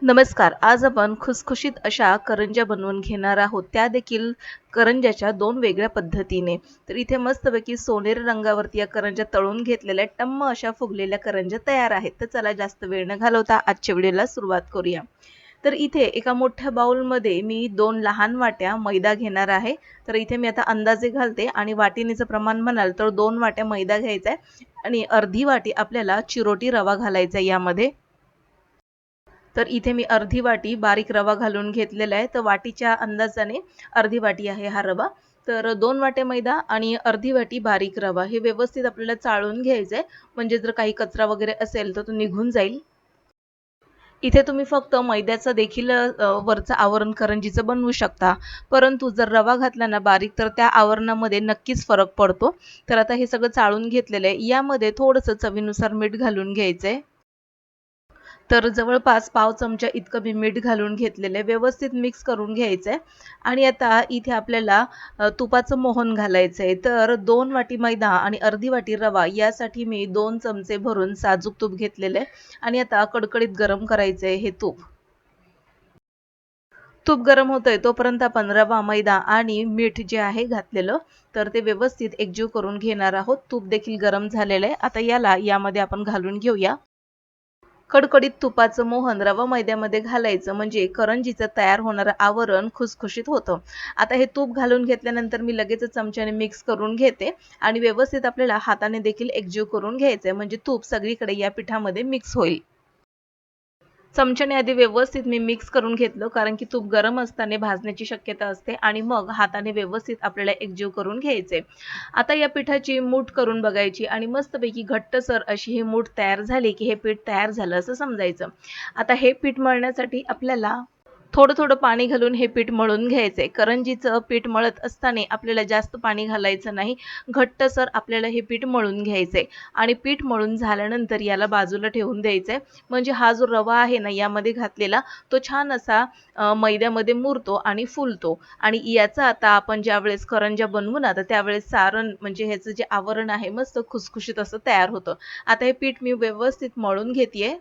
नमस्कार. आज आपण खुसखुशीत अशा करंज्या बनवून घेणार आहोत. त्या देखील करंज्याच्या 2 वेगळ्या पद्धतीने. तर इथे मस्तपैकी सोनेरी रंगावरती या करंज्या तळून घेतलेल्या टम्म अशा फुगलेल्या करंज्या तयार आहेत. तर चला जास्त वेळ न घालवता आजच्या व्हिडिओला सुरुवात करूया. तर इथे एका मोठ्या बाउलमध्ये मी 2 लहान वाट्या मैदा घेणार आहे. तर इथे मी आता अंदाजे घालते आणि वाटीनीचं प्रमाण म्हणाल तर 2 वाट्या मैदा घ्यायचा आहे आणि अर्धी वाटी आपल्याला चिरोटी रवा घालायचा आहे यामध्ये. तर इथे मी अर्धी वाटी बारीक रवा घालून घेतलेला आहे. तर वाटीच्या अंदाजाने अर्धी वाटी आहे हा रवा. तर 2 वाट्या मैदा आणि अर्धी वाटी बारीक रवा हे व्यवस्थित आपल्याला चाळून घ्यायचं आहे. म्हणजे जर काही कचरा वगैरे असेल तर तो निघून जाईल. इथे तुम्ही फक्त मैद्याचं देखील वरचं आवरण करंजीचं बनवू शकता. परंतु जर रवा घातला ना बारीक तर त्या आवरणामध्ये नक्कीच फरक पडतो. तर आता हे सगळं चाळून घेतलेलं आहे. यामध्ये थोडंसं चवीनुसार मीठ घालून घ्यायचं तर जवळपास पाव चमचा इतकं मी मीठ घालून घेतलेलं आहे. व्यवस्थित मिक्स करून घ्यायचं आहे आणि आता इथे आपल्याला तुपाचं मोहन घालायचं आहे. तर 2 वाटी मैदा आणि अर्धी वाटी रवा यासाठी मी 2 चमचे भरून साजूक तूप घेतलेलं आहे आणि आता कडकडीत गरम करायचं आहे हे तूप. तूप गरम होतंय तोपर्यंत आपण रवा, मैदा आणि मीठ जे आहे घातलेलं, तर ते व्यवस्थित एकजीव करून घेणार आहोत. तूप देखील गरम झालेलं आहे. आता यामध्ये आपण घालून घेऊया. कडकडीत तुपाचं मोहन रवा मैद्यामध्ये घालायचं म्हणजे करंजीचं तयार होणारं आवरण खुसखुशीत होतं. आता हे तूप घालून घेतल्यानंतर मी लगेचच चमच्याने मिक्स करून घेते आणि व्यवस्थित आपल्याला हाताने देखील एकजीव करून घ्यायचंय म्हणजे तूप सगळीकडे या पिठामध्ये मिक्स होईल. चमच्याने आधी व्यवस्थित मी मिक्स करून घेतलं कारण की तूप गरम असताना भाजण्याची शक्यता असते आणि मग हाताने व्यवस्थित आपल्याला एकजीव करून घ्यायचे. आता या पिठाची मूठ करून बघायची आणि मस्तपैकी घट्टसर अशी ही मूठ तयार झाली की हे पीठ तयार झालं असं समजायचं. आता हे पीठ मळण्यासाठी आपल्याला थोडं-थोडं पाणी घालून हे पीठ मळून घ्यायचंय. करंजीचं पीठ मळत असताना आपल्याला जास्त पाणी घालायचं नाही. घट्टसर आपल्याला हे पीठ मळून घ्यायचंय आणि पीठ मळून झाल्यानंतर याला बाजूला ठेवून द्यायचंय. म्हणजे हा जो रवा आहे ना यामध्ये घातलेला तो छान असा मैद्यामध्ये मुरतो आणि फुलतो आणि याचा आता आपण ज्यावेळेस करंज्या बनवू ना तर त्यावेळेस सारण म्हणजे ह्याचं जे आवरण आहे मस्त खुसखुशीत असं तयार होतं. आता हे पीठ मी व्यवस्थित मळून घेतेय.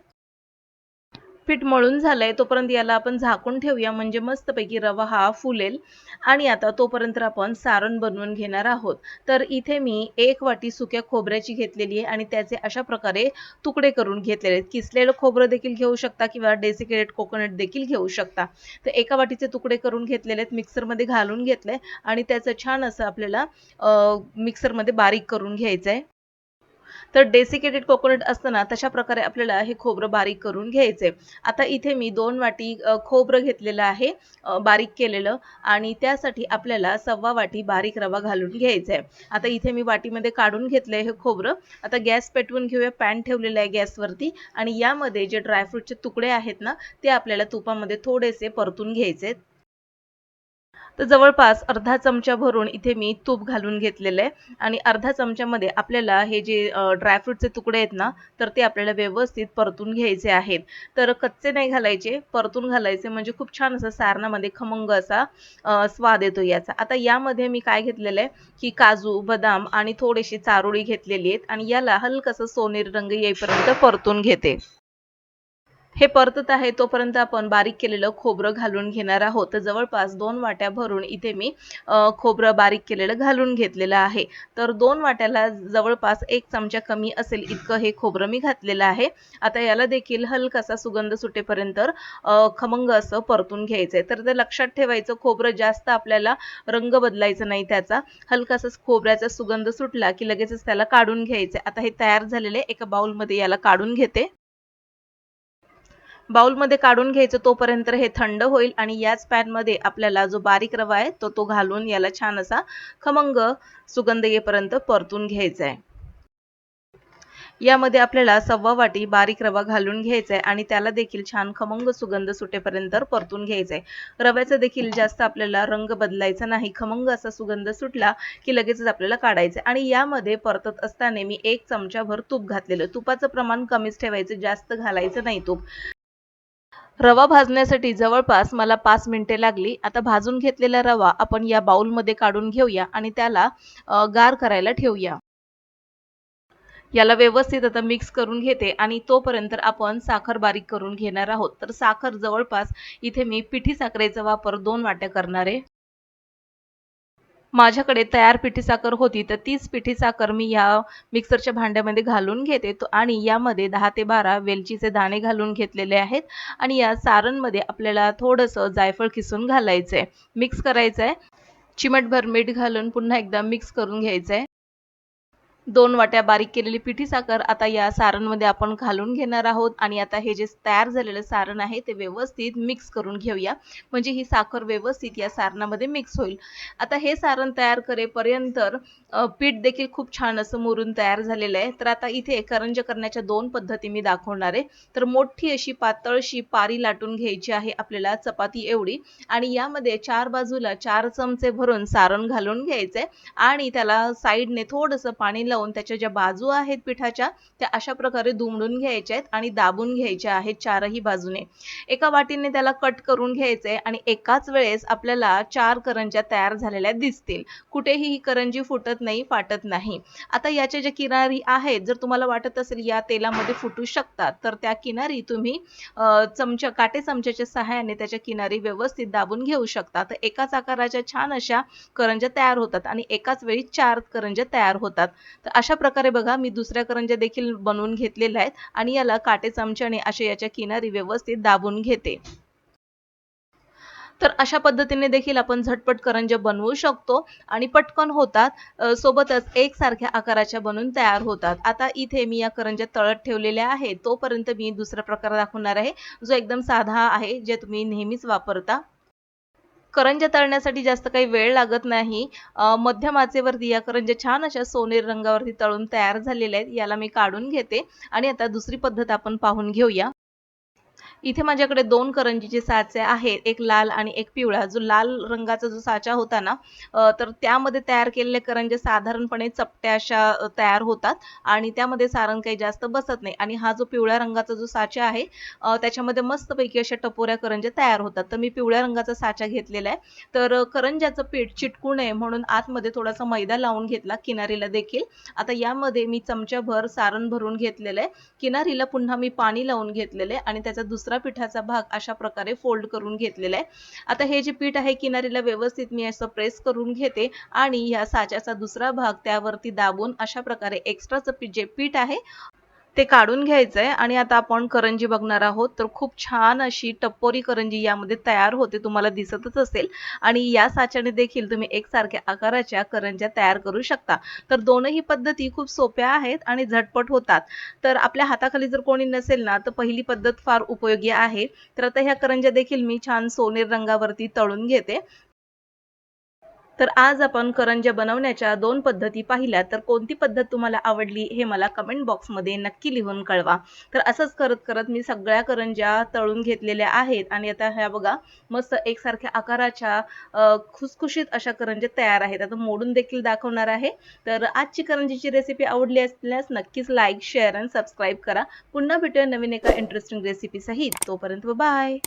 पीठ मळून झालंय तोपर्यंत याला आपण झाकून ठेवूया म्हणजे मस्तपैकी रवा हा फुलेल आणि आता तोपर्यंत आपण सारण बनवून घेणार आहोत. तर इथे मी 1 वाटी सुक्या खोबऱ्याची घेतलेली आहे आणि त्याचे अशा प्रकारे तुकडे करून घेतलेले आहेत. किसलेलं खोबरं देखील घेऊ शकता किंवा डेसिकेटेड कोकोनट देखील घेऊ शकता. तर एका वाटीचे तुकडे करून घेतलेले आहेत मिक्सरमध्ये घालून घेतले आणि त्याचं छान असं आपल्याला मिक्सरमध्ये बारीक करून घ्यायचंय. तर डेसिकेटेड कोकोनट असतं ना, तशा प्रकारे आपल्याला हे खोबरं बारीक करून घ्यायचंय. आता इथे मी 2 वाटी खोबरं घेतलेलं आहे बारीक केलेलं आणि त्यासाठी आपल्याला 1/2 वाटी बारीक रवा घालून घ्यायचा आहे. आता इथे मी वाटीमध्ये काढून घेतलंय हे खोबरं. आता गॅस पेटवून घेऊया. पॅन ठेवलेला आहे गॅसवरती आणि यामध्ये जे ड्रायफ्रूटचे तुकडे आहेत ना, ते आपल्याला तुपामध्ये थोडेसे परतून घ्यायचे तर जवळपास अर्धा चमचा भरून इथे मी तूप घालून घेतलेलं आहे आणि अर्धा चमच्यामध्ये आपल्याला हे जे ड्रायफ्रूटचे तुकडे आहेत ना तर ते आपल्याला व्यवस्थित परतून घ्यायचे आहेत. तर कच्चे नाही घालायचे, परतून घालायचे म्हणजे खूप छान असा सारणामध्ये खमंग असा स्वाद येतो याचा. आता यामध्ये मी काय घेतलेलं आहे की काजू, बदाम आणि थोडीशी चारोळी घेतलेली आहेत आणि याला हलकासा सोनेरी रंग येईपर्यंत परतून घेते. हे परतत आहे तोपर्यंत आपण बारीक केलेलं खोबरं घालून घेणार आहोत. तर जवळपास 2 वाट्या भरून इथे मी खोबरं बारीक केलेलं घालून घेतलेलं आहे. तर 2 वाट्याला जवळपास 1 चमचा कमी असेल इतकं हे खोबरं मी घातलेलं आहे. आता याला देखील हलकासा सुगंध सुटेपर्यंत खमंग असं परतून घ्यायचंय. तर ते लक्षात ठेवायचं खोबरं जास्त आपल्याला रंग बदलायचा नाही त्याचा. हलकासा खोबऱ्याचा सुगंध सुटला की लगेचच त्याला काढून घ्यायचंय. आता हे तयार झालेले एका बाउलमध्ये याला काढून घेते. बाउलमध्ये काढून घ्यायचं तोपर्यंत हे थंड होईल आणि याच पॅनमध्ये आपल्याला जो बारीक रवा आहे तो घालून याला छान असा खमंग सुगंध येईपर्यंत परतून घ्यायचा आहे. यामध्ये आपल्याला 1/2 वाटी बारीक रवा घालून घ्यायचा आहे आणि त्याला देखील छान खमंग सुगंध सुटेपर्यंत परतून घ्यायचा आहे. रव्याचा देखील जास्त आपल्याला रंग बदलायचा नाही. खमंग असा सुगंध सुटला की लगेचच आपल्याला काढायचं आणि यामध्ये परतत असताना मी 1 चमचाभर तूप घातलेलं. तुपाचं प्रमाण कमीच ठेवायचं, जास्त घालायचं नाही तूप. रवा भाजण्यासाठी जवळपास मला 5 मिनिटे लागली. आता भाजून घेतलेला रवा आपण या बाउलमध्ये काढून घेऊया आणि त्याला गार करायला ठेवूया. याला व्यवस्थित आता मिक्स करून घेते आणि तोपर्यंत आपण साखर बारीक करून घेणार आहोत. तर साखर जवळपास इथे मी पिठी साखरेचा वापर 2 वाट्या करणार आहे. माझ्याकडे तयार पिठी साखर होती, तर तीच पिठी साखर मी या मिक्सरच्या भांड्यामध्ये घालून घेते आणि यामध्ये 10 ते 12 वेलचीचे दाणे घालून घेतलेले आहेत आणि या सारणमध्ये आपल्याला थोडंसं जायफळ किसून घालायचंय. मिक्स करायचंय. चिमटभर मीठ घालून पुन्हा एकदा मिक्स करून घ्यायचंय. 2 वाट्या बारीक केलेली पिठी साखर आता या सारणमध्ये आपण घालून घेणार आहोत आणि आता हे जे तयार झालेलं सारण आहे ते व्यवस्थित मिक्स करून घेऊया. म्हणजे ही साखर व्यवस्थित या सारणामध्ये मिक्स होईल. आता हे सारण तयार करेपर्यंत पीठ देखील खूप छान असं मुरून तयार झालेलं आहे. तर आता इथे करंज्या करण्याच्या 2 पद्धती मी दाखवणार आहे. तर मोठी अशी पातळशी पारी लाटून घ्यायची आहे आपल्याला चपाती एवढी आणि यामध्ये 4 बाजूला 4 चमचे भरून सारण घालून घ्यायचंय आणि त्याला साइडने थोडंसं पाणी लावून त्याच्या ज्या बाजू आहेत पिठाच्या त्या अशा प्रकारे दुमडून घ्यायच्या आहेत आणि दाबून घ्यायच्या आहेत चारही बाजूने. एका वाटीने त्याला कट करून घ्यायचंय आणि एकाच वेळेस आपल्याला 4 करंज्या तयार झालेल्या दिसतील. कुठेही ही करंजी फुटत नाही, फाटत नाही. आता याच्या ज्या किनारी आहेत जर तुम्हाला वाटत असेल या तेलामध्ये फुटू शकतात, तर त्या किनारी तुम्ही काटे चमच्याच्या सहाय्याने त्याच्या किनारी व्यवस्थित दाबून घेऊ शकता. तर एकाच आकाराच्या छान अशा करंज्या तयार होतात आणि एकाच वेळी 4 करंज्या तयार होतात. तर अशा प्रकारे बघा मी दुसऱ्या करंज्या देखील बनवून घेतलेल्या आहेत आणि याला काटे चमच्याने अशा याच्या किनारी व्यवस्थित दाबून घेते. तर अशा पद्धतीने देखील आपण झटपट करंज्या बनवू शकतो आणि पटकन होतात. सोबतच एकसारख्या आकाराच्या बनून तयार होतात. आता इथे मी या करंज्या तळत ठेवलेल्या आहेत. तोपर्यंत मी दुसरा प्रकार दाखवणार आहे, जो एकदम साधा आहे, जे तुम्ही नेहमीच वापरता. करंज्या तळण्यासाठी जास्त काही वेळ लागत नाही. मध्यम आचेवरती या करंज्या छान अशा सोनेरी रंगावरती तळून तयार झालेल्या आहेत. याला मी काढून घेते आणि आता दुसरी पद्धत आपण पाहून घेऊया. इथे माझ्याकडे 2 करंजीचे साचे आहेत. एक लाल आणि एक पिवळा. जो लाल रंगाचा जो साचा होता ना, तर त्यामध्ये तयार केलेल्या करंज्या साधारणपणे चपट्या अशा तयार होतात आणि त्यामध्ये सारण काही जास्त बसत नाही आणि हा जो पिवळ्या रंगाचा जो साचा आहे, त्याच्यामध्ये मस्तपैकी अशा टपोऱ्या करंज्या तयार होतात. तर मी पिवळ्या रंगाचा साचा घेतलेला आहे. तर करंज्याचं पीठ चिटकू नये म्हणून आतमध्ये थोडासा मैदा लावून घेतला, किनारीला देखील. आता यामध्ये मी चमच्याभर सारण भरून घेतलेलं आहे. किनारीला पुन्हा मी पाणी लावून घेतलेलं आहे आणि त्याचा दुसरा पिठाचा भाग अशा प्रकारे फोल्ड करून घेतलेला आहे. आता हे जे पीठ आहे किनारीला व्यवस्थित मी असं प्रेस करून घेते आणि या साच्याचा दुसरा भाग त्यावरती दाबून अशा प्रकारे एक्स्ट्राचं जे पीठ आहे ते काढून घ्यायचंय आणि आता आपण करंजी बघणार आहोत. तर खूप छान अशी टप्पोरी करंजी यामध्ये तयार होते, तुम्हाला दिसतच असेल आणि या साच्याने देखील तुम्ही एकसारख्या आकाराच्या करंज्या तयार करू शकता. तर दोनही पद्धती खूप सोप्या आहेत आणि झटपट होतात. तर आपल्या हाताखाली जर कोणी नसेल ना, तर पहिली पद्धत फार उपयोगी आहे. तर आता ह्या करंज्या देखील मी छान सोनेरी रंगावरती तळून घेते. तर आज आपण करंज्या बनवण्याच्या 2 पद्धती पाहिल्या. तर कोणती पद्धत तुम्हाला आवडली हे मला कमेंट बॉक्समध्ये नक्की लिहून कळवा. तर असंच करत मी सगळ्या करंज्या तळून घेतलेल्या आहेत आणि आता ह्या बघा मस्त एकसारख्या आकाराच्या खुसखुशीत अशा करंज्या तयार आहेत. आता मोडून देखील दाखवणार आहे. तर आजची करंजीची रेसिपी आवडली असल्यास नक्कीच लाईक, शेअर आणि सबस्क्राईब करा. पुन्हा भेटूया नवीन एका इंटरेस्टिंग रेसिपी सहित. तोपर्यंत बाय.